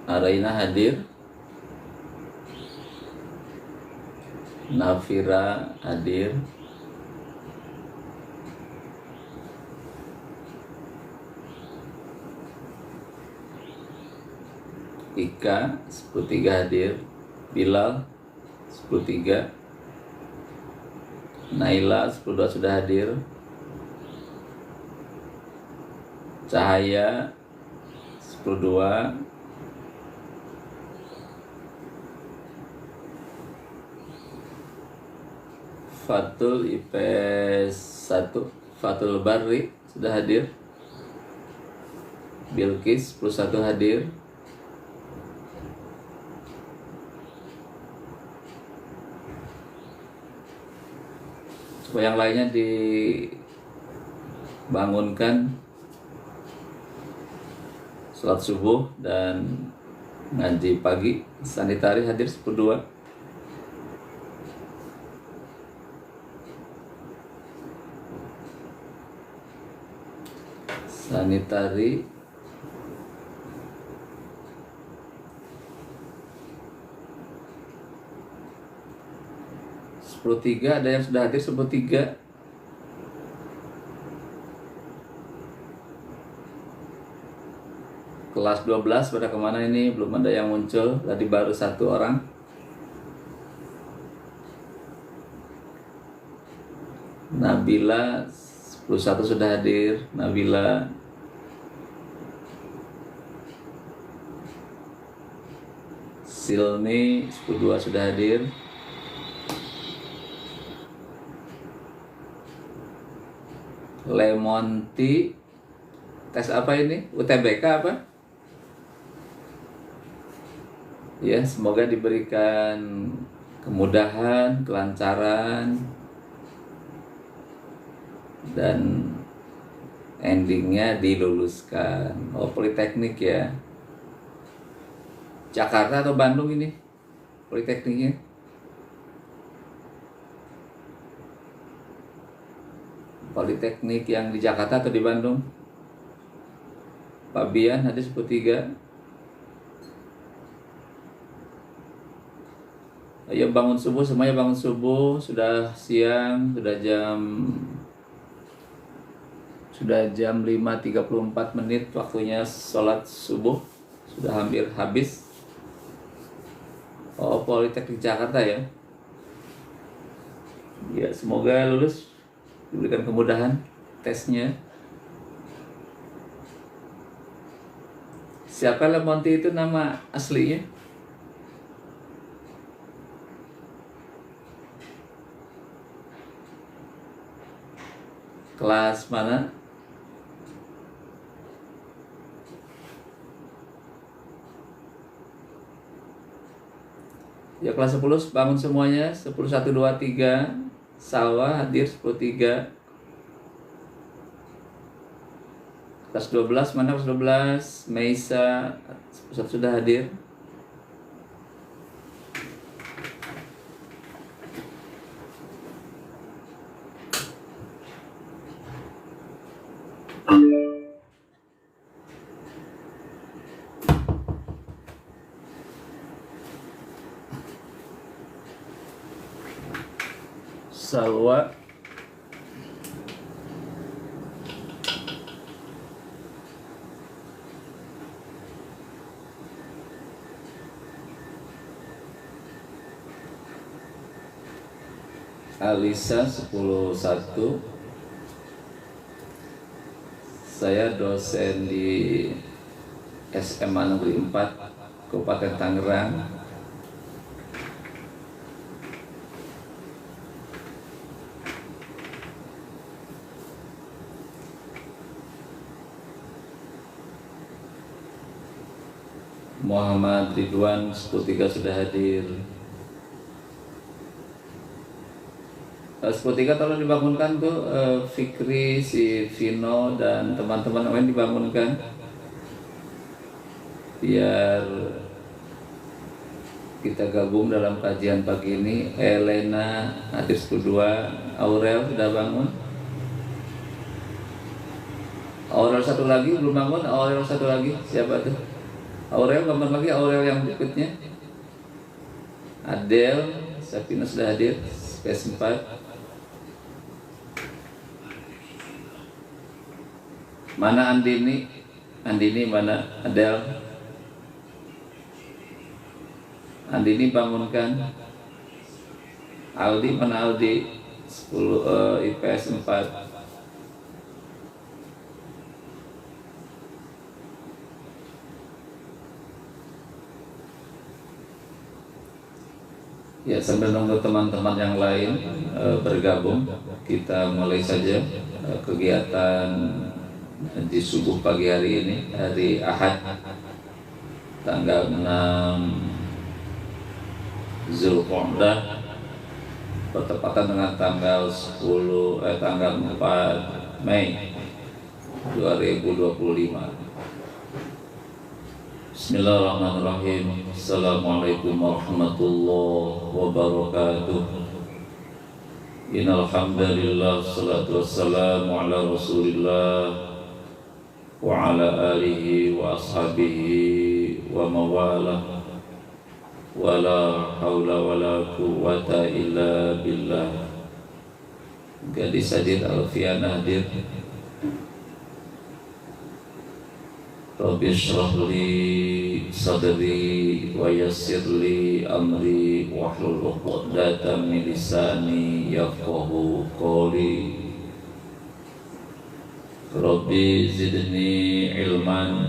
Araina hadir. Nafira hadir. Ika 10.3 hadir. Bilal 10.3. Naila 10.2 sudah hadir. Cahaya 10.2. Fatul IPS 1. Fatul Barri sudah hadir. Bilqis 10.1 hadir. Yang lainnya dibangunkan sholat subuh dan ngaji pagi. Sanitari hadir 10.2. Sanitari tiga, ada yang sudah hadir 10.3. Kelas 12 pada kemana ini? Belum ada yang muncul. Tadi baru 1 orang. Nabila 10.1 sudah hadir. Nabila. Silni 10.2 sudah hadir. Lemonti, tes apa ini? UTBK apa? Ya, semoga diberikan kemudahan, kelancaran, dan endingnya diluluskan. Oh, Politeknik ya. Jakarta atau Bandung ini? Politekniknya? Politeknik yang di Jakarta atau di Bandung? Pak Bian hadir 10.3. Ayo bangun subuh, semuanya bangun subuh. Sudah siang, sudah jam 5.34 waktunya sholat subuh. Sudah hampir habis. Oh, Politeknik Jakarta ya. Ya, semoga lulus, diberikan kemudahan tesnya. Siapa Lemonti itu nama aslinya? Kelas mana? Ya, kelas 10 bangun semuanya. 10, 1, 2, 3. Salwa hadir 10.3. Kelas 12 mana? Kelas 12 Meisa 10.1 sudah hadir. Salwa Alisa 10.1. Saya dosen di SMA Negeri 4 Kabupaten Tangerang. Muhammad Ridwan 10.3 sudah hadir. 10.3 tolong dibangunkan tuh, Fikri, si Vino dan teman-teman lain dibangunkan biar kita gabung dalam kajian pagi ini. Elena hadir 10.2. Aurel sudah bangun. Aurel satu lagi belum bangun. Aurel satu lagi siapa tuh? Aurel, gambar lagi Aurel yang berikutnya. Adel, Sapina sudah hadir. Space 4. Mana Andini? Andini mana? Adel. Andini bangunkan. Aldi mana Aldi? 10 IPS 4. Ya, sambil nunggu teman-teman yang lain bergabung, kita mulai saja kegiatan di subuh pagi hari ini, hari Ahad tanggal 6 Zulqa'dah bertepatan dengan tanggal 4 Mei 2025. Bismillahirrahmanirrahim. Assalamualaikum warahmatullahi wabarakatuh. Innal hamdalillah, salatu wassalamu ala Rasulillah wa ala alihi wa ashabihi wa mawalah. Wala haula wala quwwata illa billah. Gadis hadir, Alfiana hadir. Rabbi shrah li sadri wa yassir li amri wahlul 'uqdatam min lisani yafqahu qawli. Rabbi zidni ilman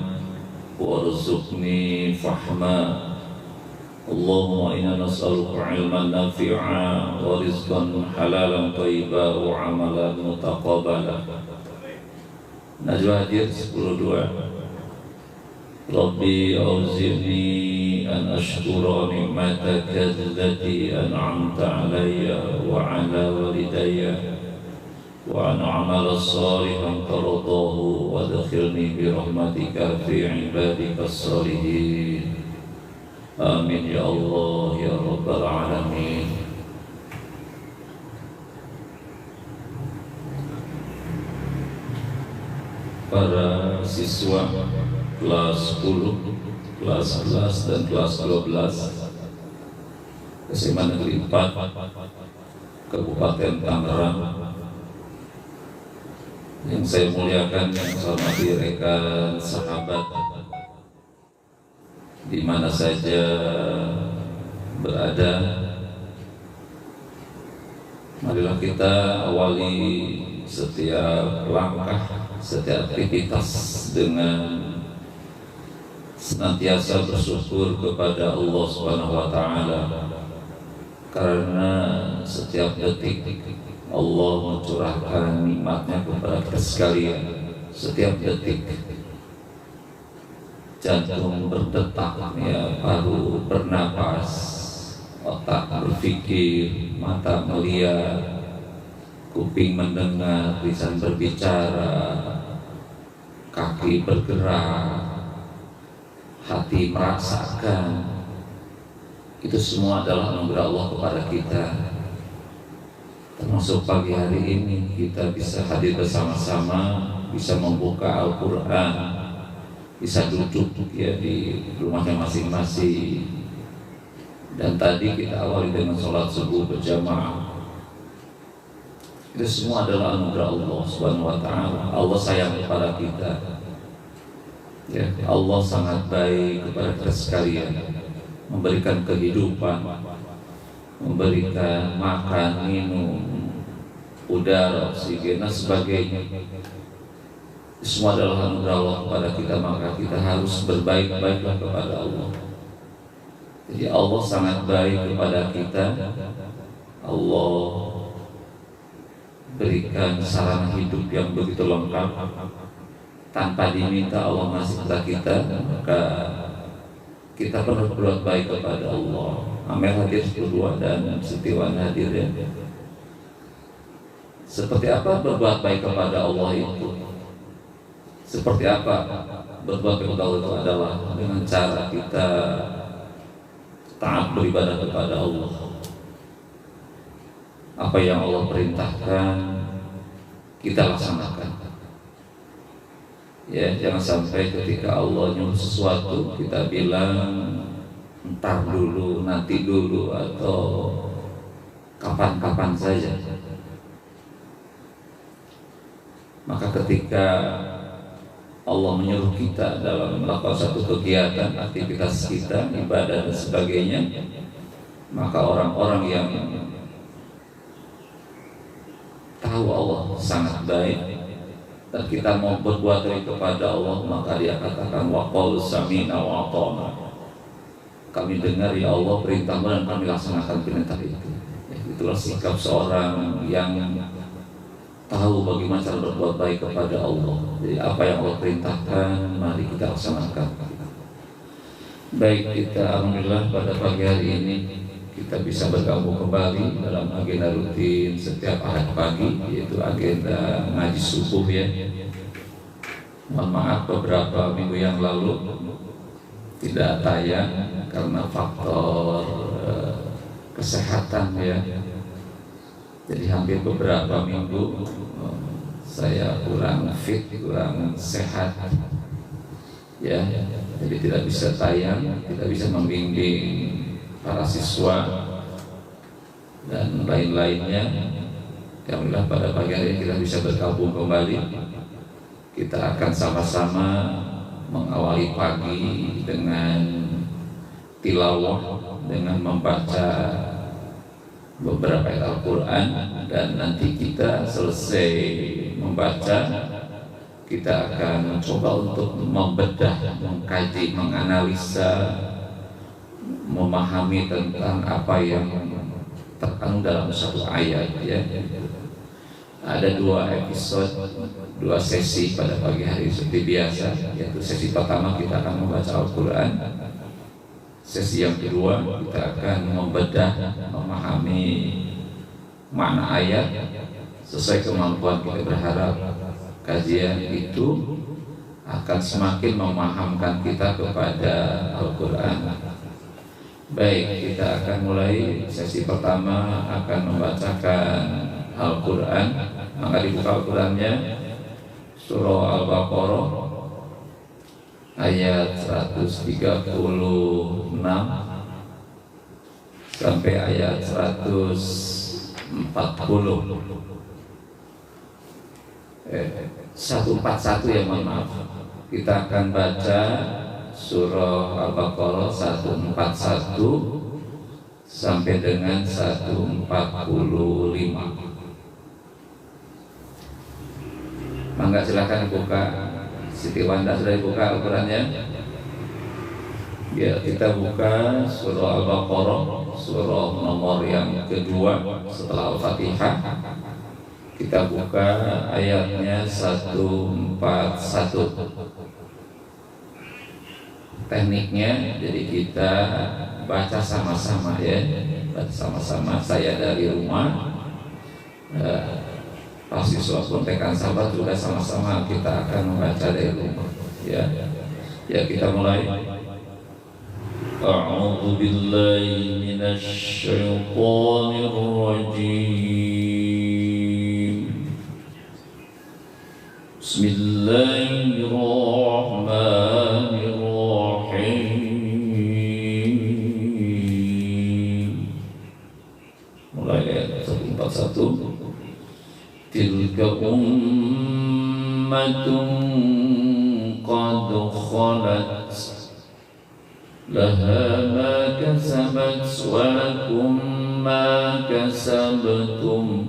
warzuqni fahma. Allahumma inna nas'aluka ilman nafi'a wa rizqan halalan thayyiban wa amalan mutaqabbala. Najwa hadir 10-2. Rabbi auzi'ni an ashkura ni'mataka allati an'amta alayya wa ala walidayya wa an a'mala salihan tardahu wa adkhilni bi rahmatika fi ibadika as-salihin. Amin ya Allah ya rabbal alamin. Para siswa kelas 10, kelas 11 dan kelas 12 SMA Negeri 4 Kabupaten Tangerang yang saya muliakan, yang saya hormati rekan sahabat di mana saja berada, marilah kita awali setiap langkah, setiap aktivitas dengan senantiasa bersyukur kepada Allah Subhanahu wa taala, karena setiap detik Allah mencurahkan nikmatnya kepada kita sekalian. Setiap detik jantung berdetak, ya, paru bernapas, otak berpikir, mata melihat, kuping mendengar, lisan berbicara, kaki bergerak, hati merasakan. Itu semua adalah anugerah Allah kepada kita. Termasuk pagi hari ini kita bisa hadir bersama-sama, bisa membuka Al-Quran, bisa duduk ya di rumahnya masing-masing. Dan tadi kita awali dengan sholat subuh berjamaah. Itu semua adalah anugerah Allah Subhanahu wa taala. Allah sayang kepada kita. Ya, Allah sangat baik kepada kita sekalian, memberikan kehidupan, memberikan makan, minum, udara, oksigen, dan sebagainya. Semua adalah anugerah Allah kepada kita, maka kita harus berbaik-baiklah kepada Allah. Jadi Allah sangat baik kepada kita. Allah berikan sarana hidup yang begitu lengkap. Tanpa diminta Allah ngasih kepada kita, maka kita perlu berbuat baik kepada Allah. Amel hadir 2 dan Setiwan hadir ya. Seperti apa berbuat baik kepada Allah itu? Seperti apa berbuat baik kepada Allah itu adalah dengan cara kita taat beribadah kepada Allah. Apa yang Allah perintahkan kita laksanakan. Ya, jangan sampai ketika Allah nyuruh sesuatu kita bilang entar dulu, nanti dulu, atau kapan-kapan saja. Maka ketika Allah menyuruh kita dalam melakukan satu kegiatan, aktivitas kita, ibadah dan sebagainya, maka orang-orang yang tahu Allah sangat baik dan kita mau berbuat dari kepada Allah, maka dia katakan wa qalu sami'na wa ata'na. Kami dengar ya Allah perintahmu dan kami laksanakan perintah itu. Itulah sikap seorang yang tahu bagaimana cara berbuat baik kepada Allah. Jadi apa yang Allah perintahkan, mari kita laksanakan. Baik, kita alhamdulillah pada pagi hari ini kita bisa bergabung kembali dalam agenda rutin setiap Ahad pagi, yaitu agenda ngaji subuh ya. Mohon maaf beberapa minggu yang lalu tidak tayang karena faktor kesehatan ya. Jadi hampir beberapa minggu saya kurang fit, kurang sehat ya. Jadi tidak bisa tayang, tidak bisa membimbing para siswa dan lain-lainnya. Alhamdulillah pada pagi hari ini kita bisa bergabung kembali. Kita akan sama-sama mengawali pagi dengan tilawah, dengan membaca beberapa ayat Al-Quran, dan nanti kita selesai membaca kita akan mencoba untuk membedah, mengkaji, menganalisa, memahami tentang apa yang terkandung dalam satu ayat ya. Ada 2 episode, 2 sesi pada pagi hari seperti biasa, yaitu sesi pertama kita akan membaca Al-Quran, sesi yang kedua kita akan membedah, memahami makna ayat sesuai kemampuan kita. Berharap kajian itu akan semakin memahamkan kita kepada Al-Quran. Baik, kita akan mulai sesi pertama akan membacakan Al-Quran. Maka dibuka Al-Qurannya surah Al-Baqarah ayat 136 sampai ayat 141 ya, mohon maaf. Kita akan baca surah Al-Baqarah 141 sampai dengan 145. Mangga silakan buka. Siti Wanda sudah dibuka Al-Qurannya? Ya, kita buka surah Al-Baqarah, surah nomor yang kedua setelah Al-Fatihah. Kita buka ayatnya 141. Tekniknya jadi kita baca sama-sama ya, baca sama-sama. Saya dari rumah, pasti suatu tekan sahabat juga sama-sama kita akan membaca dari rumah ya. Ya, kita mulai. A'udzu billahi minasy syaithanir rajim. Bismillahirrahmanirrahim. Mulai ayat 141. Tilka ummatun qad khalat laha ma kasabat wa lakum ma kasabtum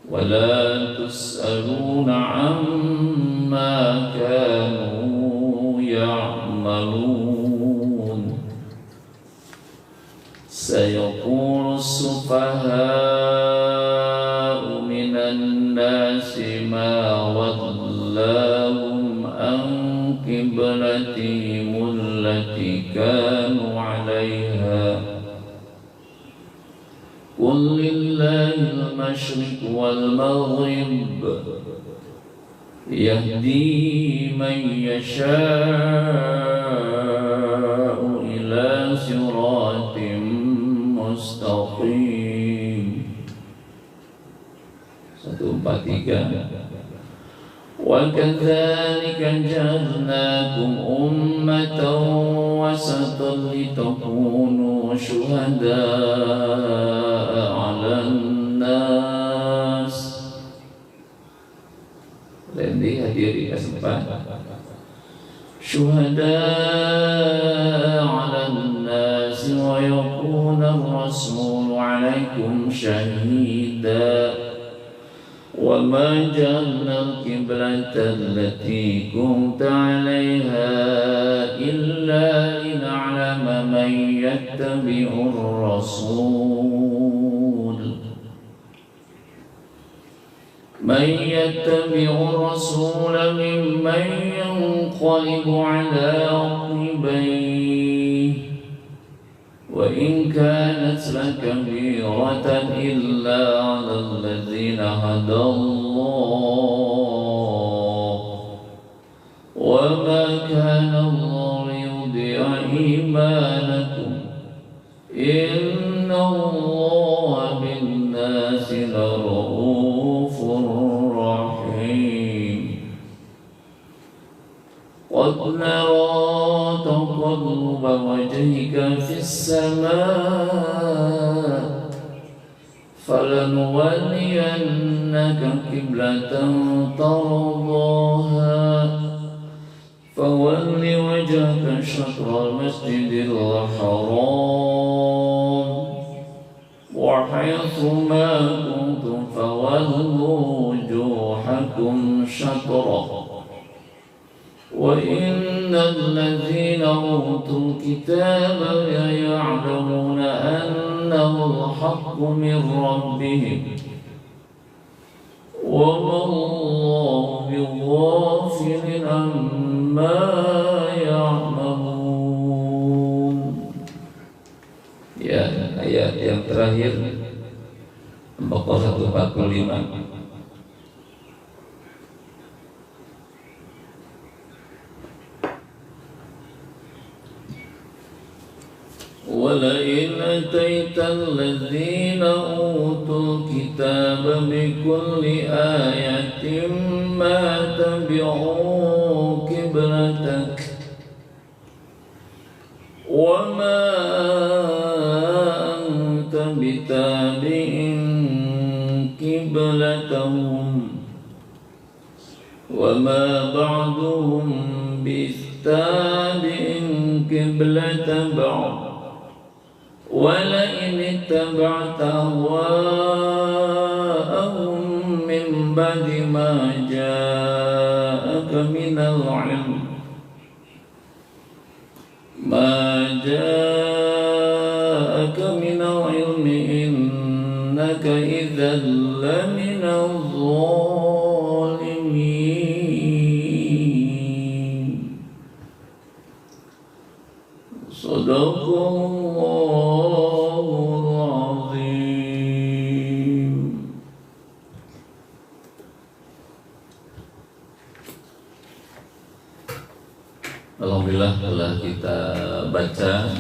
wa la tus'aluna amma kanu ya'malun. Sayaqulu as-sufaha'u minan nasi ma wallahum an qiblatihim allati kanu 'alayha. Qul lillahil masyriq wal maghrib yahdi man yasha'u ila siratim mustaqim. 143. وكذلك جعلناكم أمة وسطا لتكونوا شهداء على الناس. Lendi hadiri kesempat syuhada'a 'alan nas wa yakuna ar-rasulu 'alaikum shahida wa ma ja'alna al-qiblata allati kunta 'alaiha illa lin'alama man yattabi'ur rasul ممن ينقلب على عقبيه وإن كانت لكبيرة إلا على الذين هدى الله وما كان الله ليضيع إيمانكم إن الله بالناس لرؤوف رحيم قد نرى تقلب وجهك في السماء فلنولينك قبلة ترضاها فول وجهك شطر المسجد الحرام وحيث ما كنتم فولوا وجوهكم شطره وإن الذين أوتوا الكتاب ليعلمون أنه الحق من ربهم وما الله بغافل عما يعملون. Ya, ayat yang terakhir Al-Baqarah 145. وَلَئِنْ أَتَيْتَ الَّذِينَ أُوتُوا الْكِتَابَ بِكُلِّ آيَةٍ مَا تَبِعُوا قِبْلَتَكَ وَمَا أَنْتَ بِتَابِعٍ قِبْلَتَهُمْ وَمَا بَعْضُهُمْ بِتَابِعٍ قِبْلَةَ بَعْضٍ وَلَئِنِ اتَّبَعْتَ أَهْوَاءَهُمْ مِنْ بَعْدِ مَا جَاءَكَ مِنَ الْعِلْمِ إِنَّكَ إِذًا لَّمِنَ الظَّالِمِينَ. Sadaqallahul azim. Alhamdulillah telah kita baca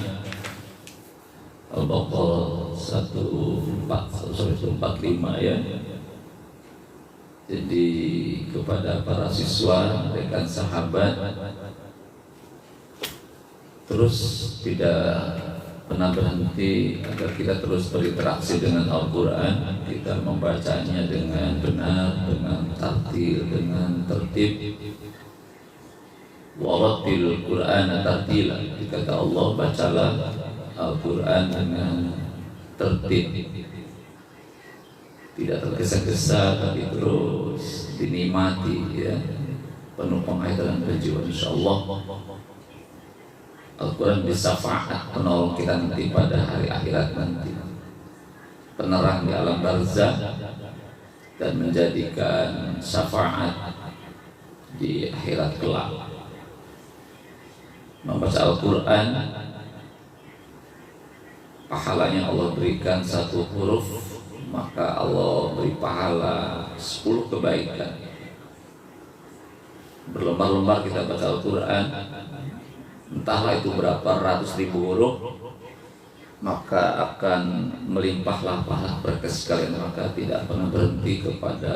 Al-Baqarah 145 ya. Jadi kepada para siswa, rekan sahabat, terus tidak pernah berhenti agar kita terus berinteraksi dengan Al-Quran. Kita membacanya dengan benar, dengan tartil, dengan tertib. Warattil Qur'ana tartila. Kata Allah, bacalah Al-Quran dengan tertib, tidak tergesa-gesa, tapi terus dinikmati ya, penuh penghayatan dan kejiwaan. Insyaallah Al-Quran bisa syafaat penolong kita nanti pada hari akhirat nanti, penerang di alam barzakh, dan menjadikan syafaat di akhirat kelak. Membaca Al-Quran, pahalanya Allah berikan 1 huruf, maka Allah beri pahala 10 kebaikan. Berlembar-lembar kita baca Al-Quran, entahlah itu berapa ratus ribu huruf, maka akan melimpahlah pahala berkah sekalian. Maka tidak pernah berhenti kepada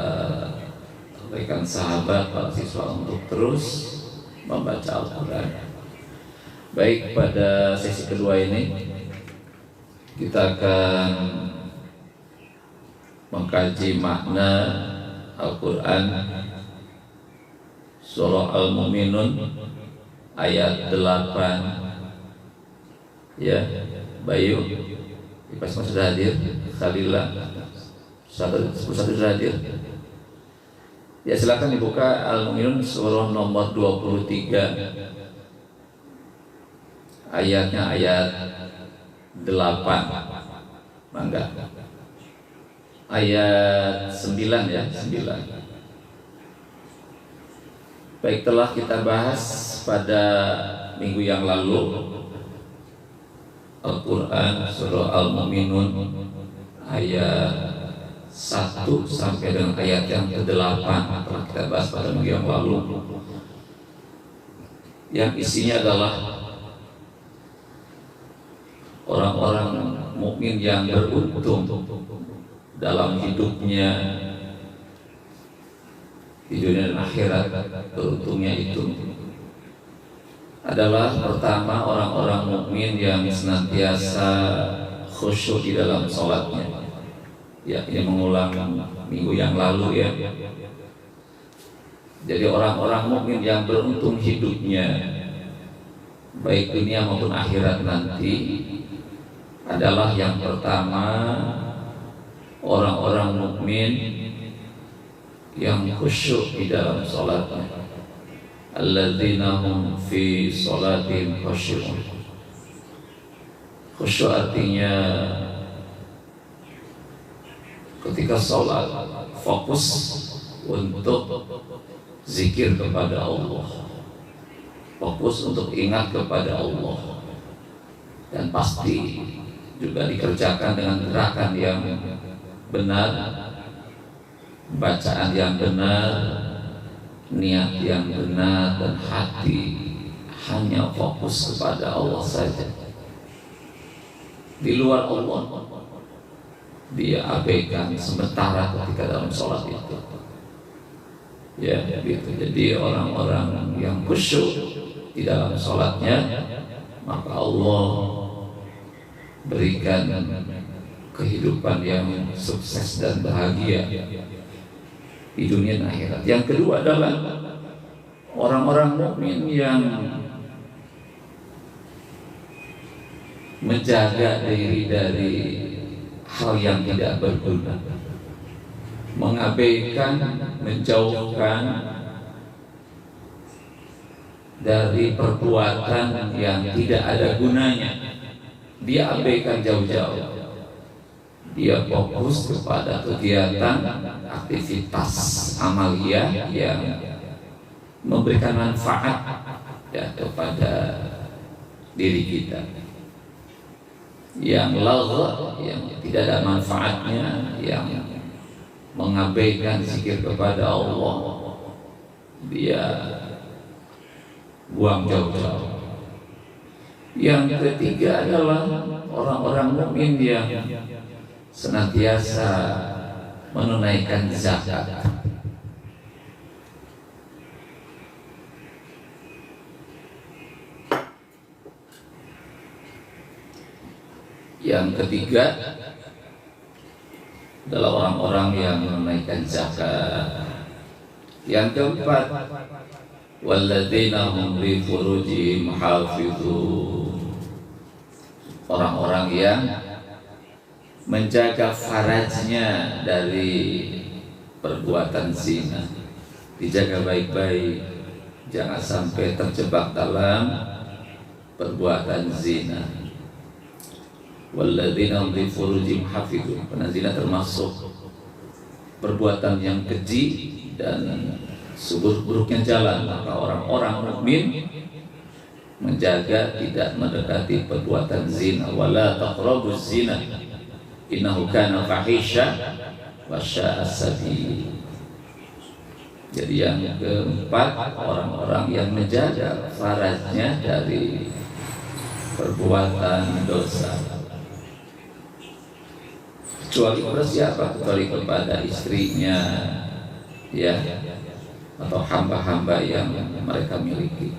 rekan sahabat, para siswa untuk terus membaca Al-Quran. Baik, pada sesi kedua ini kita akan mengkaji makna Al-Quran Surah Al-Mu'minun ayat 8. Ya, Bayu, Ipas sudah hadir, Khalillah, satu sudah hadir. Ya, silakan dibuka Al-Mu'minun surah nomor 23. Ayatnya ayat 8. Mangga. Ayat 9 ya, 9. Baik, telah kita bahas pada minggu yang lalu Al-Quran surah Al-Mu'minun ayat 1 sampai dengan ayat yang ke-8 telah kita bahas pada minggu yang lalu, yang isinya adalah orang-orang mukmin yang beruntung dalam hidupnya di dunia dan akhirat. Beruntungnya itu adalah pertama, orang-orang mukmin yang senantiasa khusyuk di dalam sholatnya. Ya, ini mengulang minggu yang lalu ya. Jadi orang-orang mukmin yang beruntung hidupnya baik dunia maupun akhirat nanti adalah yang pertama, orang-orang mukmin yang khusyuk di dalam sholatnya. Alladzina hum fi sholatihim khushu'un. Khusyuk artinya ketika sholat fokus untuk zikir kepada Allah, fokus untuk ingat kepada Allah, dan pasti juga dikerjakan dengan gerakan yang benar, bacaan yang benar, niat yang benar, dan hati hanya fokus kepada Allah saja. Di luar Allah dia abaikan sementara ketika dalam sholat itu. Ya, gitu. Jadi orang-orang yang khusyuk di dalam sholatnya, maka Allah berikan kehidupan yang sukses dan bahagia di dunia dan akhirat. Yang kedua adalah orang-orang mukmin yang menjaga diri dari hal yang tidak berguna, mengabaikan, menjauhkan dari perbuatan yang tidak ada gunanya. Dia abaikan jauh-jauh. Dia fokus kepada kegiatan, aktivitas amaliyah yang memberikan manfaat ya kepada diri kita. Yang lagha, yang tidak ada manfaatnya, yang mengabaikan zikir kepada Allah, dia buang jauh-jauh. Yang ketiga adalah orang-orang mukmin yang senantiasa menunaikan zakat. Yang ketiga adalah orang-orang yang menunaikan zakat. Yang keempat, walladzina hum li furujihim hafizun. Orang-orang yang menjaga farajnya dari perbuatan zina, dijaga baik-baik, jangan sampai terjebak dalam perbuatan zina. Walladzina hum li furujihim hafizun. Karena zina termasuk perbuatan yang keji dan seburuk-buruknya jalan, maka orang-orang mukmin menjaga tidak mendekati perbuatan zina. Wala taqrabuz zina innahu kana fahisha wa sya'a sabil. Jadi yang keempat, orang-orang yang menjaga farajnya dari perbuatan dosa. Kecuali kepada siapa? Kecuali kepada istrinya, ya, atau hamba-hamba yang mereka miliki.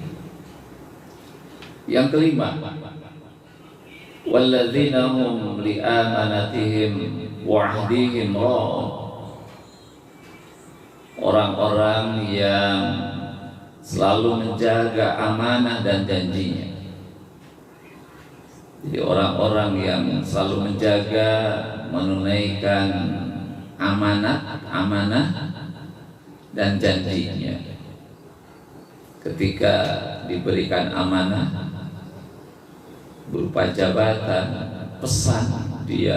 Yang kelima, walladzina hum li amanatihim wa ahdihim ra'un, orang-orang yang selalu menjaga amanah dan janjinya. Jadi orang-orang yang selalu menjaga, menunaikan amanah dan janjinya. Ketika diberikan amanah berupa jabatan, pesan, dia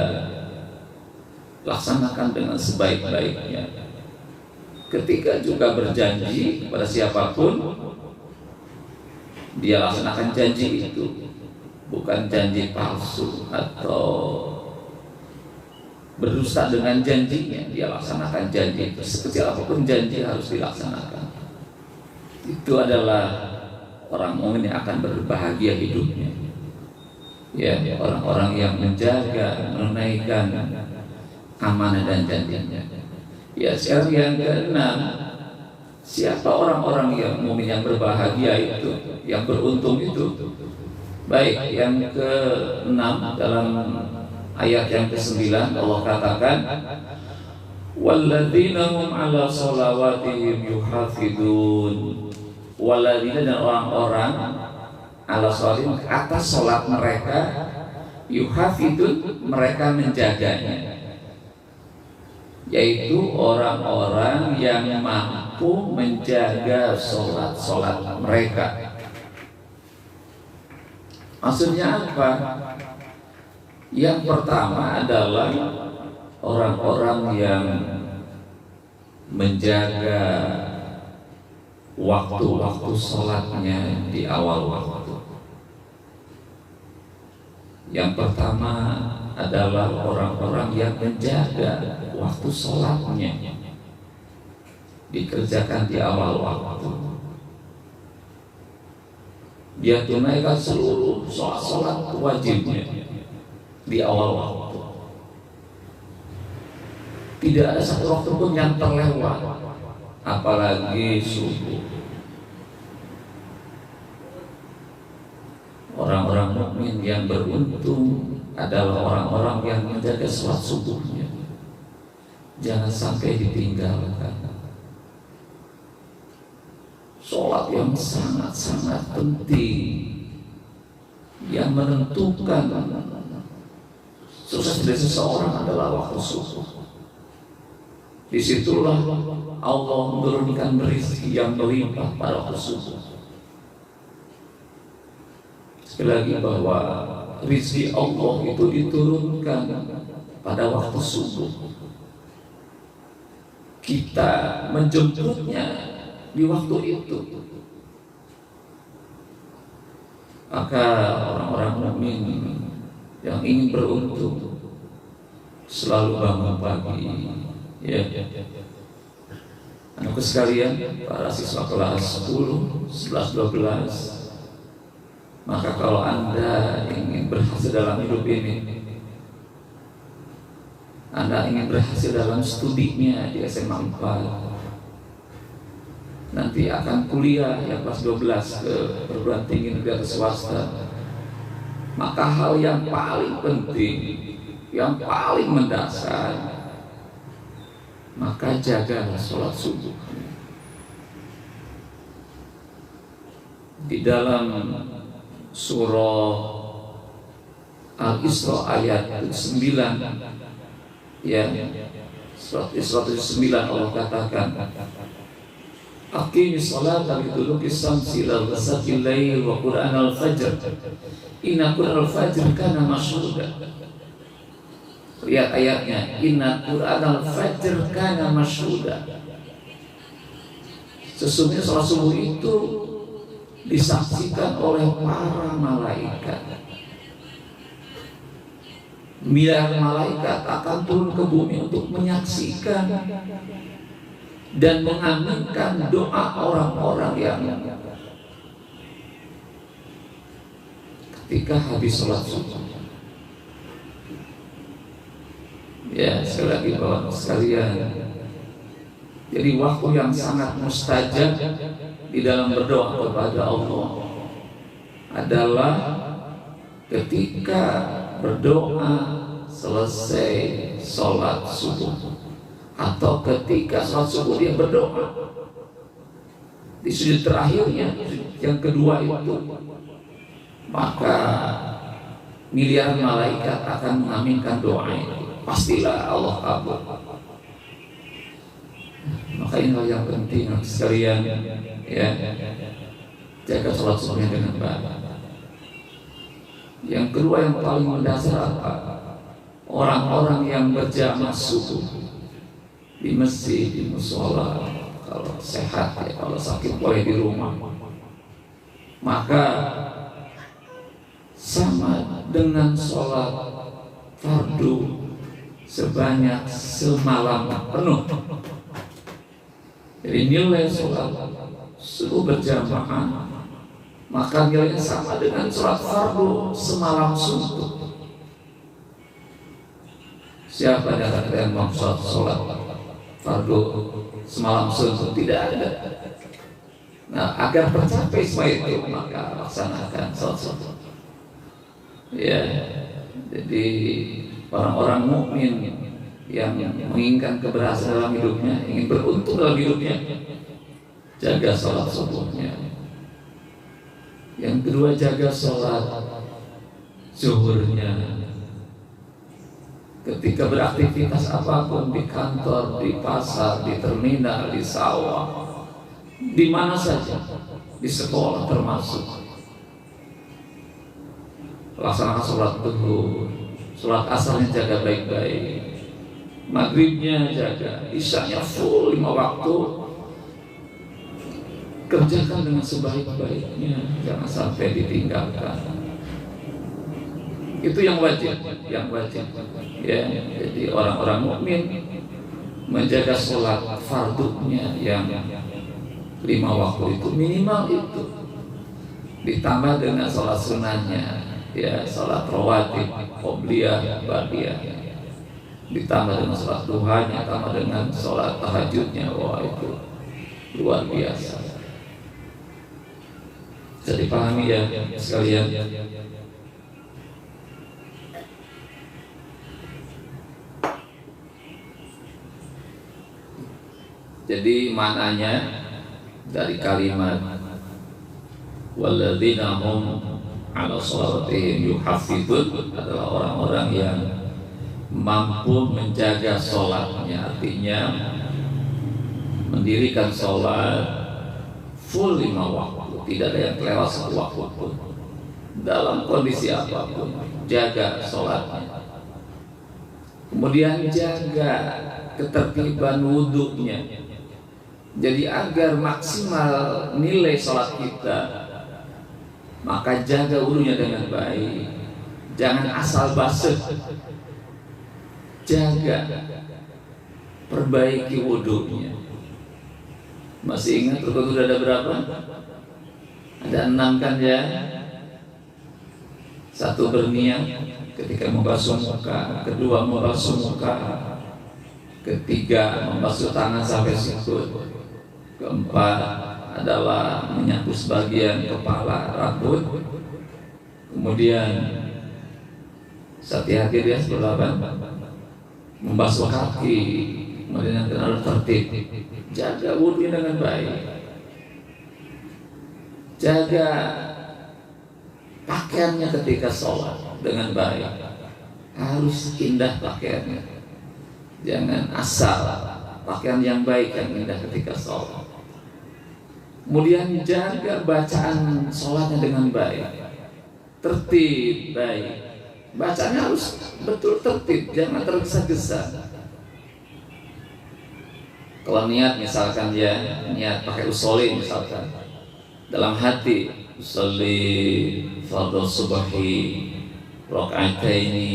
laksanakan dengan sebaik-baiknya. Ketika juga berjanji kepada siapapun, dia laksanakan janji itu, bukan janji palsu atau berdusta dengan janjinya. Dia laksanakan janji itu, sekecil apapun janji harus dilaksanakan. Itu adalah orang mukmin yang akan berbahagia hidupnya. Ya, orang-orang yang menjaga, menunaikan amanah dan janjinya. Ya, sekarang yang keenam, siapa orang-orang yang mukmin yang berbahagia itu, yang beruntung itu? Baik, yang ke-6 dalam ayat yang ke-9 Allah katakan, walladzina hum 'ala shalawatihim yuhafizun. Walladzina, dan orang-orang ala sholawatihim, atas salat mereka, yuhafizun, mereka menjaganya, yaitu orang-orang yang mampu menjaga salat mereka. Maksudnya apa? Yang pertama adalah orang-orang yang menjaga waktu-waktu sholatnya di awal waktu. Yang pertama adalah orang-orang yang menjaga waktu sholatnya, dikerjakan di awal waktu. Dia tunaikan seluruh sholat wajibnya di awal waktu. Tidak ada satu waktu pun yang terlewat, apalagi subuh. Orang-orang mukmin yang beruntung adalah orang-orang yang menjaga sholat subuhnya, jangan sampai ditinggalkan. Sholat yang sangat-sangat penting, yang menentukan sukses dari seseorang adalah waktu subuh. Disitulah Allah menurunkan rezeki yang berlimpah pada waktu subuh. Sekali lagi bahwa rezeki Allah itu diturunkan pada waktu subuh. Kita menjemputnya di waktu itu. Maka orang-orang mukmin yang ingin beruntung selalu bangun pagi. Ya, anakku sekalian, para siswa kelas 10, 11, 12. Maka kalau Anda ingin berhasil dalam hidup ini, Anda ingin berhasil dalam studinya di SMA 4, nanti akan kuliah yang kelas 12 ke perguruan tinggi negeri atau swasta, maka hal yang paling penting, yang paling mendasar, maka jaga sholat subuh. Di dalam surah Al-Isra ayat 9, ya, surat Isra 9 Allah katakan, aqimis sholata liduluki syamsi ila ghasaqil lail wa qur'anal fajr inna qur'anal fajr kana mashhuda. Lihat ayatnya, inna qur'anal fajr kana mashhuda. Sesungguhnya sholat subuh itu disaksikan oleh para malaikat. Miliaran malaikat akan turun ke bumi untuk menyaksikan dan mengaminkan doa orang-orang yang ketika habis sholat subuh. Ya, sekali lagi bapak sekalian, Jadi waktu yang sangat mustajab di dalam berdoa kepada Allah adalah ketika berdoa selesai sholat subuh, atau ketika sholat subuh dia berdoa di sujud terakhirnya, yang kedua itu, maka miliaran malaikat akan mengaminkan doa itu. Pastilah Allah kabul. Maka inilah yang penting sekalian, ya, jaga sholat subuhnya dengan baik. Yang kedua yang paling mendasar apa? Orang-orang yang berjamaah subuh di masjid, di musola, kalau sehat ya, kalau sakit boleh di rumah, maka sama dengan sholat fardu sebanyak semalam penuh. Jadi nilai sholat subuh berjamaah maka nilainya sama dengan sholat fardu semalam suntuk. Siapa yang kalian mau sholat fardu semalam suntuk? Tidak ada. Nah, agar tercapai semua itu, maka laksanakan sholat. Ya, jadi orang-orang mukmin yang menginginkan keberhasilan dalam hidupnya, ingin beruntung dalam hidupnya, jaga sholat subuhnya. Yang kedua, jaga sholat zuhurnya. Ketika beraktivitas apapun, di kantor, di pasar, di terminal, di sawah, di mana saja, di sekolah termasuk, laksanakan sholat zuhur. Sholat asarnya jaga baik-baik, maghribnya jaga, isyanya full 5 waktu, kerjakan dengan sebaik-baiknya, jangan sampai ditinggalkan. Itu yang wajib, ya. Jadi orang-orang mukmin menjaga sholat fardunya yang 5 waktu itu, minimal itu, ditambah dengan sholat sunahnya, ya, sholat rawatib, qobliyah, ba'diyah, ditambah dengan sholat duhanya, ditambah dengan sholat tahajudnya. Wah, itu luar biasa. Bisa dipahami ya sekalian. Jadi maknanya dari kalimat walladzina hum 'ala shalatihim yuhafizun adalah orang-orang yang mampu menjaga sholatnya, artinya mendirikan sholat full 5 waktu, tidak ada yang kelewat 1 waktu pun dalam kondisi apapun. Jaga sholatnya, kemudian jaga ketertiban wudhunya. Jadi agar maksimal nilai sholat kita, maka jaga wudhunya dengan baik, jangan asal basuh. Jaga, perbaiki wudhunya. Masih ingat rukun sudah ada berapa? Ada 6 kan ya? 1 berniat ketika membasuh muka, kedua membasuh muka, ketiga membasuh tangan sampai sikut, keempat adalah menyapu sebagian kepala rambut, kemudian hati-hati dia sebelum membasuh kaki, kemudian yang kena tertib. Jaga wudhu dengan baik, jaga pakaiannya ketika sholat dengan baik, harus indah pakaiannya, jangan asal, pakaian yang baik yang indah ketika sholat. Kemudian jaga bacaan sholatnya dengan baik, tertib, baik, bacanya harus betul tertib, jangan tergesa-gesa. Kalau niat misalkan ya, niat pakai usolli misalkan dalam hati, usolli fardhu subhi rakaataini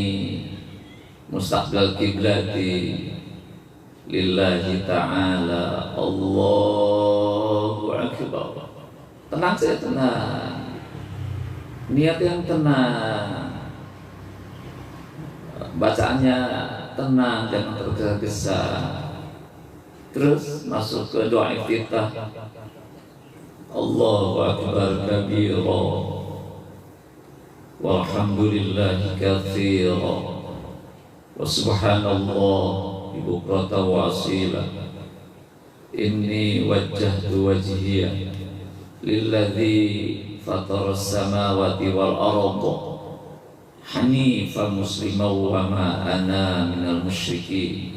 mustaqbil kiblati lillahi ta'ala Allahu akbar. Tenang saja, tenang, niat yang tenang, bacaannya tenang, jangan tergesa-gesa. Terus masuk ke doa iftitah. Allahu akbar kabira walhamdulillahi katsira wa subhanallah bukratan wa asila. Inni wajjahtu wajhiya lilladzi fatara as-samawati wal arda hanifan musliman wa ma ana minal musyrikin.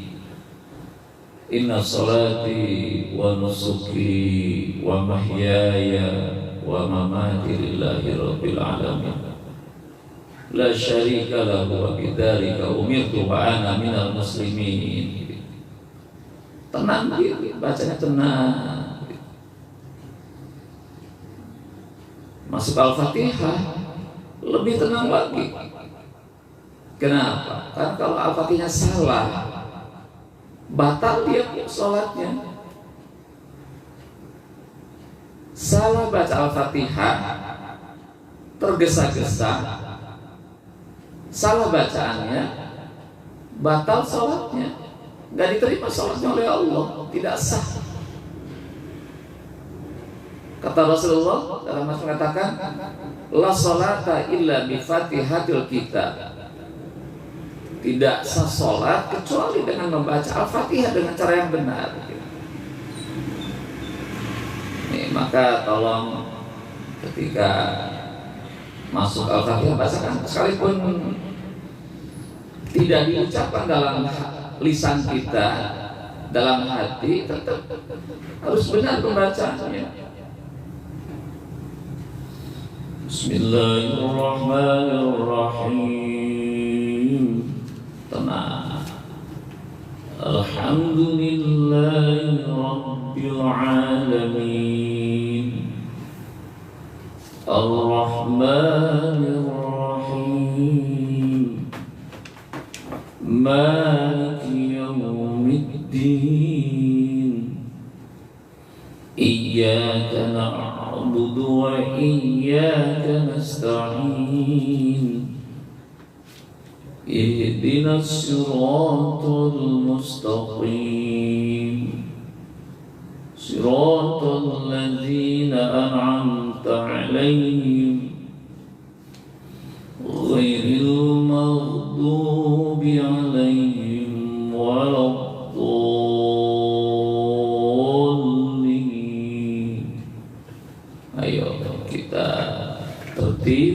Inna salati wa nusuki wa mahyaya wa mamati lillahi rabbil alamin la syarika lahu wa bidzalika umirtu wa ana minal muslimin. Tenang gitu, bacanya tenang. Masuk Al-Fatihah lebih tenang lagi. Kenapa? Karena kalau Al-Fatihah salah, batal dia sholatnya. Salah baca Al-Fatihah, tergesa-gesa, salah bacaannya, batal sholatnya, nggak diterima sholatnya oleh Allah, tidak sah. Kata Rasulullah dalam hadis mengatakan, la sholata illa bi fatihatil kitab. Tidak sah sholat kecuali dengan membaca Al-Fatihah dengan cara yang benar. Nih, maka tolong ketika masuk Al-Fatihah bacakan, sekalipun tidak diucapkan dalam lisan kita, dalam hati, tetap harus benar pembacaannya. Bismillahirrahmanirrahim. Tenang. Alhamdulillahi rabbil alamin. Ar-Rahmanir Rahim. Maliki yaumiddin. Iyyaka na'budu wa iyyaka nasta'in. Ihdinas siratal mustaqim. Siratal ladzina an'amta 'alaihim ghairil maghdubi 'alaihim waladdallin. Ayo kita tertib,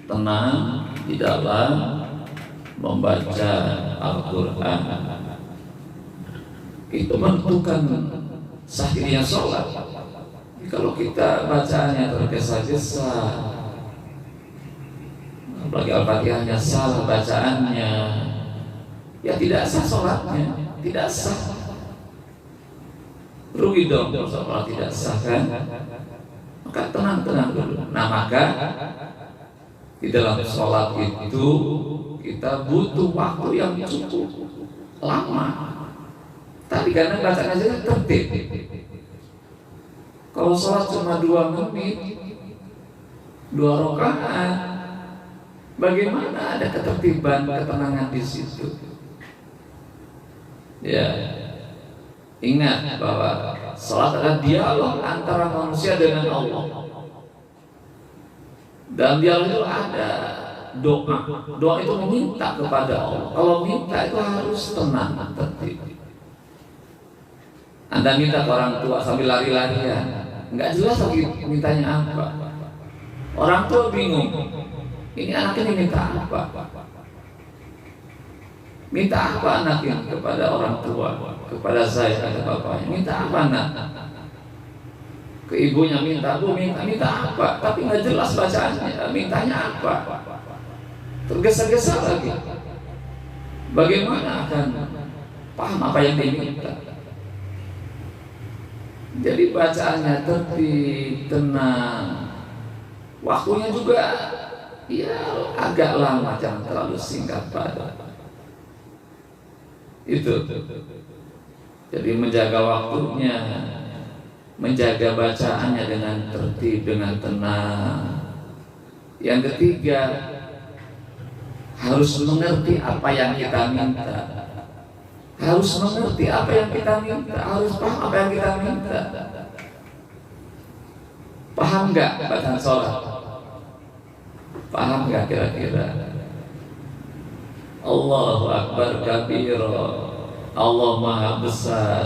tenang di dalam membaca Al-Quran. Itu menentukan sahnya sholat. Kalau kita bacaannya tergesa-gesa, apalagi Al-Fatihahnya salah bacaannya, ya tidak sah sholatnya, tidak sah. Rugi dong kalau sholat tidak sah kan? Maka tenang-tenang dulu. Nah maka di dalam sholat itu kita butuh waktu yang cukup lama. Tapi karena bacaan aja tertib. Kalau sholat cuma 2 menit, 2 rakaat, bagaimana ada ketertiban, ketenangan di situ? Ya, ingat bahwa sholat adalah dialog antara manusia dengan Allah. Dan dialog itu ada doa. Doa itu meminta kepada Allah. Kalau minta itu harus tenang, tertib. Anda minta ke orang tua sambil lari-larian, nggak jelas lagi mintanya apa. Orang tua bingung, ini anak ini minta apa? Minta apa anak ini kepada orang tua, kepada saya, kata bapaknya, minta apa anak? Ke ibunya minta, bu minta apa? Tapi nggak jelas bacaannya, mintanya apa? Tergesa-gesa lagi. Bagaimana akan paham apa yang diminta? Jadi bacaannya tertib, tenang. Waktunya juga ya agak lama, jangan terlalu singkat pada. Itu. Jadi menjaga waktunya, menjaga bacaannya dengan tertib, dengan tenang. Yang ketiga, harus mengerti apa yang kita minta. harus mengerti apa yang kita minta, harus paham apa yang kita minta. Paham nggak bacaan sholat? Paham nggak kira-kira? Allahu Akbar kabira, Allah Maha Besar,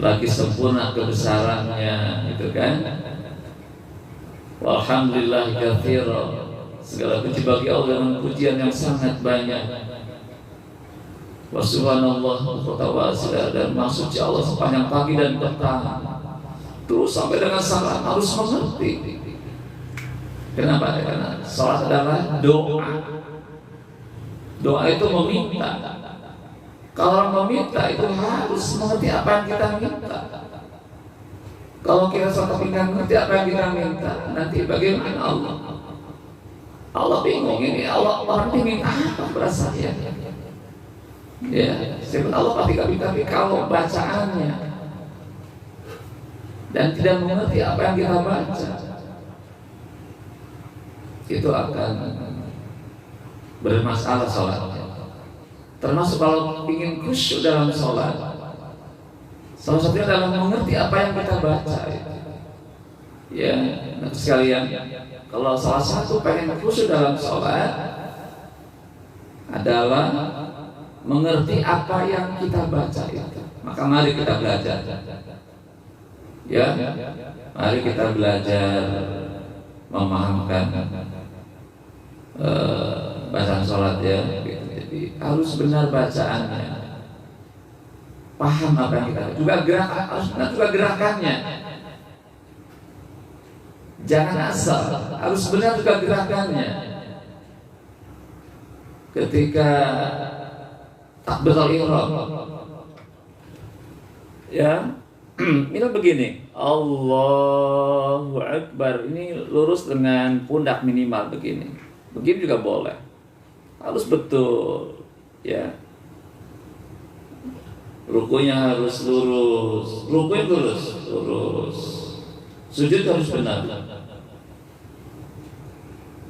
lagi sempurna kebesarannya, gitu kan? Walhamdulillah katsira, segala puji bagi Allah dengan pujian yang sangat banyak. Wa subhanallah mutawasila, dan maksud Allah sepanjang pagi dan petang, terus sampai dengan salat harus mengerti. Kenapa? Karena salat adalah doa. Doa itu meminta. Kalau meminta itu harus mengerti apa yang kita minta. Kalau kita suatu tidak mengerti apa yang kita minta, nanti bagaimana Allah? Allah bingung, ini Allah orang minta apa perasaannya? Ya, sebab Allah tapi kalau bacaannya dan tidak mengerti apa yang kita baca, itu akan bermasalah sholatnya. Termasuk kalau ingin khusyuk dalam sholat, salah satunya adalah mengerti apa yang kita baca. Ya, sekalian, kalau salah satu pengen khusyuk dalam sholat adalah mengerti apa yang kita baca itu. Maka mari kita belajar. Ya, mari kita belajar memahamkan bacaan sholat ya. Jadi harus benar bacaannya, paham apa yang kita juga gerakan, harus benar juga gerakannya. Jangan asal, harus benar juga gerakannya. Ketika takbiratul ihram, ya, ini begini, Allahu Akbar, ini lurus dengan pundak minimal begini. Begini juga boleh. Harus betul, ya. Rukunya harus lurus, rukunya lurus. Sujud harus benar.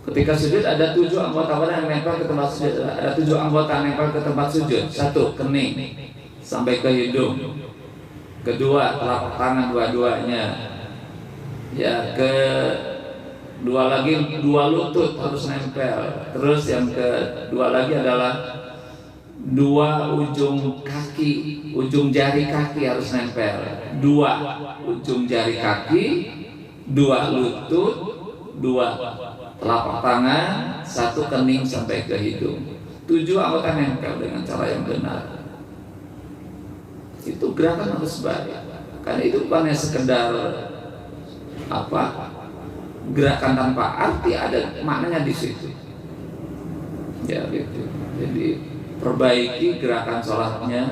Ketika sujud ada 7 anggota badan yang nempel ke tempat sujud. Ada 7 anggota yang nempel ke tempat sujud. 1, kening sampai ke hidung. Kedua, telapak tangan dua-duanya. Ya, kedua lagi 2 lutut harus nempel. Terus yang kedua lagi adalah 2 ujung kaki, ujung jari kaki harus nempel. 2 ujung jari kaki, 2 lutut, 2 telapak tangan, 1 kening sampai ke hidung. 7 anggota nempel dengan cara yang benar. Itu gerakan harus baik. Karena itu bukannya sekedar gerakan tanpa arti, ada maknanya di situ. Ya gitu. Jadi perbaiki gerakan sholatnya,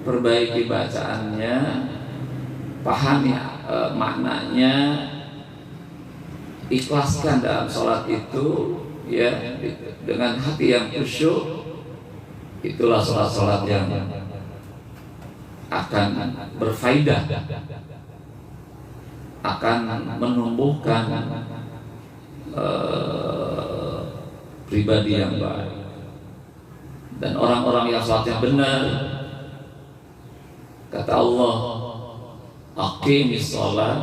perbaiki bacaannya, pahami maknanya, ikhlaskan dalam sholat itu, ya, dengan hati yang khusyuk. Itulah sholat-sholat yang akan berfaedah, akan menumbuhkan pribadi yang baik. Dan orang-orang yang sholatnya benar, kata Allah, aqimis sholat,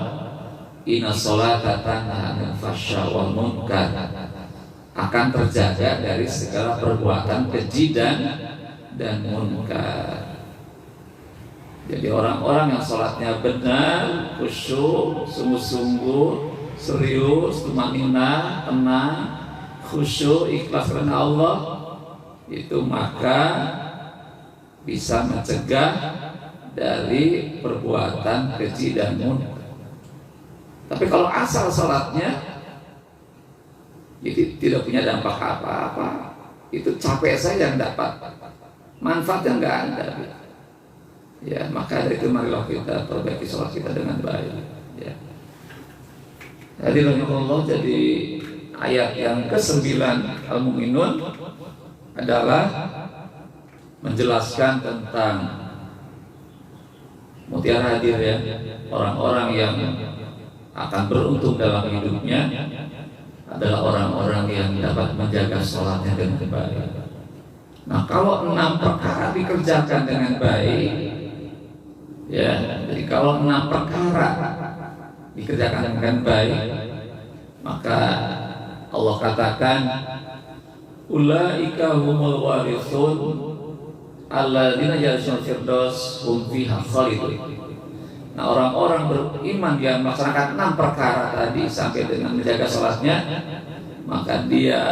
inna sholata tanha 'anil fahsya wal munkar, akan terjaga dari segala perbuatan keji dan munkar. Jadi orang-orang yang sholatnya benar, khusyuk, sungguh-sungguh, serius, tumanina, tenang, khusyuk, ikhlas karena Allah, itu maka bisa mencegah dari perbuatan keji dan munkar. Tapi kalau asal sholatnya itu tidak punya dampak apa-apa, itu capek saja yang dapat, manfaatnya nggak ada. Ya, maka dari itu marilah kita perbaiki sholat kita dengan baik. Ya. Jadi rahimahullah, jadi ayat yang ke-9 Al-Mu'minun adalah menjelaskan tentang mutiara hadir, ya, orang-orang yang akan beruntung dalam hidupnya adalah orang-orang yang dapat menjaga sholatnya dengan baik. Nah, kalau 6 perkara dikerjakan dengan baik, ya, jadi kalau 6 perkara dikerjakan dengan baik, maka Allah katakan, ulaika humul warithun alladzina yarsuna firdaus hum fiha khalidun. Nah, orang-orang beriman yang melaksanakan 6 perkara tadi sampai dengan menjaga sholatnya, maka dia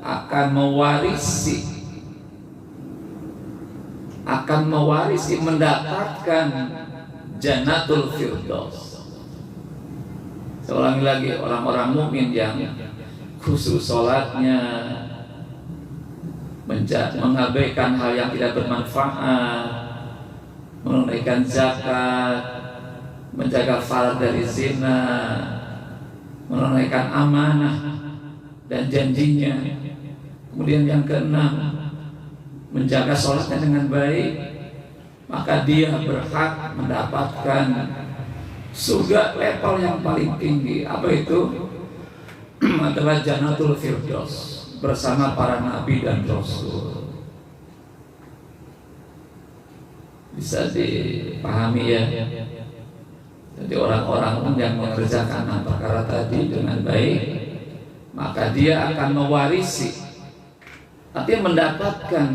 akan mewarisi mendapatkan Jannatul Firdaus. Seulangi lagi, orang-orang mukmin yang khusus sholatnya, mengabaikan hal yang tidak bermanfaat, menunaikan zakat, menjaga farad dari zina, menunaikan amanah dan janjinya. Kemudian yang keenam, menjaga sholatnya dengan baik, maka dia berhak mendapatkan surga level yang paling tinggi. Apa itu? Adalah Jannatul Firdaus bersama para nabi dan rasul. Bisa dipahami ya. Jadi orang-orang yang mengerjakan 6 perkara tadi dengan baik, maka dia akan mewarisi, artinya mendapatkan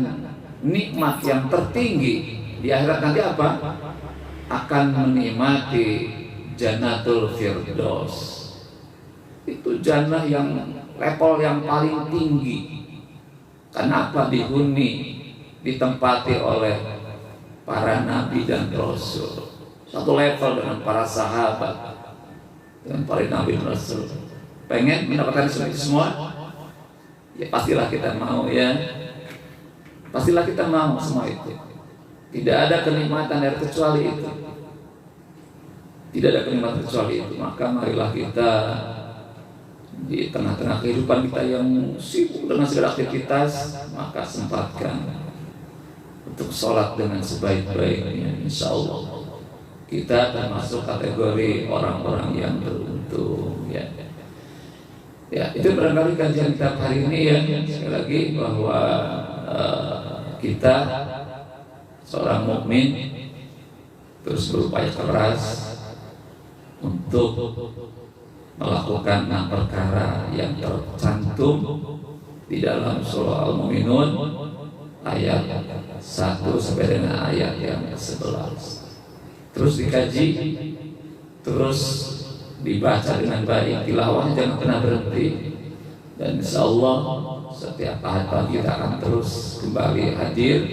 nikmat yang tertinggi di akhirat nanti. Apa? Akan menikmati Jannatul Firdaus. Itu jannah yang level yang paling tinggi. Kenapa? Dihuni, ditempati oleh para nabi dan rasul. Satu level dengan para sahabat, dengan para nabi dan rasul. Pengen mendapatkan itu semua? Ya pastilah kita mau ya. Pastilah kita mau semua itu. Tidak ada kenikmatan dari kecuali itu. Tidak ada kenikmatan kecuali itu. Maka marilah kita di tengah-tengah kehidupan kita yang sibuk dengan segala aktivitas, maka sempatkan untuk sholat dengan sebaik-baiknya. Insya Allah kita termasuk kategori orang-orang yang beruntung ya. Ya, itu barangkali kajian kita hari ini ya. Sekali lagi bahwa kita seorang mukmin terus berupaya keras untuk melakukan 6 perkara yang tercantum di dalam surah Al-Mu'minun ayat 1 sampai dengan ayat yang 11. Terus dikaji, terus dibaca dengan baik, tilawahnya jangan pernah berhenti. Dan insya Allah setiap ahad kita akan terus kembali hadir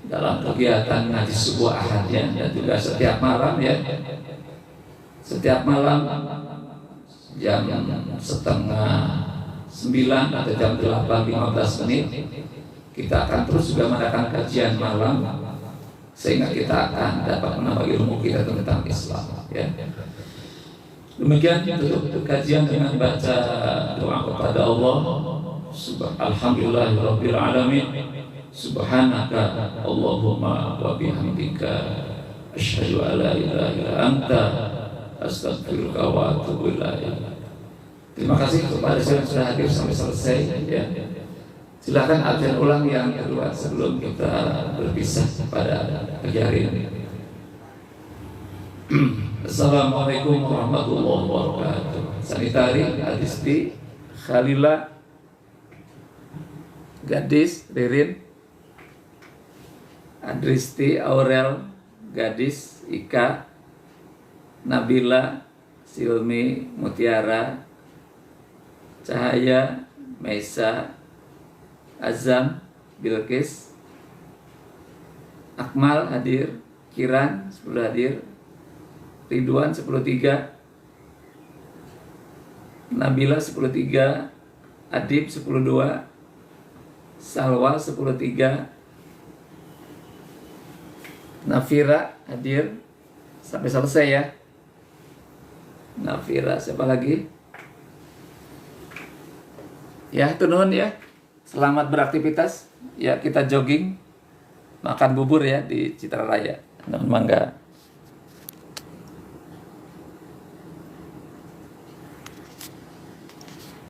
dalam kegiatan ngaji subuh ahadnya, dan juga setiap malam ya. Setiap malam jam 8:30 atau jam 8:15 kita akan terus juga mengadakan kajian malam, sehingga kita akan dapat menambah ilmu kita tentang Islam ya. Demikian tutup kajian dengan baca doa kepada Allah. Alhamdulillahirabbil alamin. Subhanaka Allahumma wa bihamdika asyhadu an la ilaha illa anta astaghfiruka wa atubu ilaik. Terima kasih kepada yang sudah hadir sampai selesai ya. Silakan absen ulang yang kedua sebelum kita berpisah pada pagi hari ini. Assalamualaikum warahmatullahi wabarakatuh. Sanitari Adisti Khalila Gadis Ririn Adristi Aurel Gadis Ika Nabila Silmi Mutiara Cahaya Meisa Azam Bilqis Akmal hadir, Kiran 10 hadir, Ridwan 10.3, Nabila 10.3, Adib 10.2, Salwa 10.3, Nafira hadir sampai selesai ya. Nafira, siapa lagi? Ya, tunun ya. Selamat beraktivitas. Ya, kita jogging, makan bubur ya di Citra Raya. Mangga.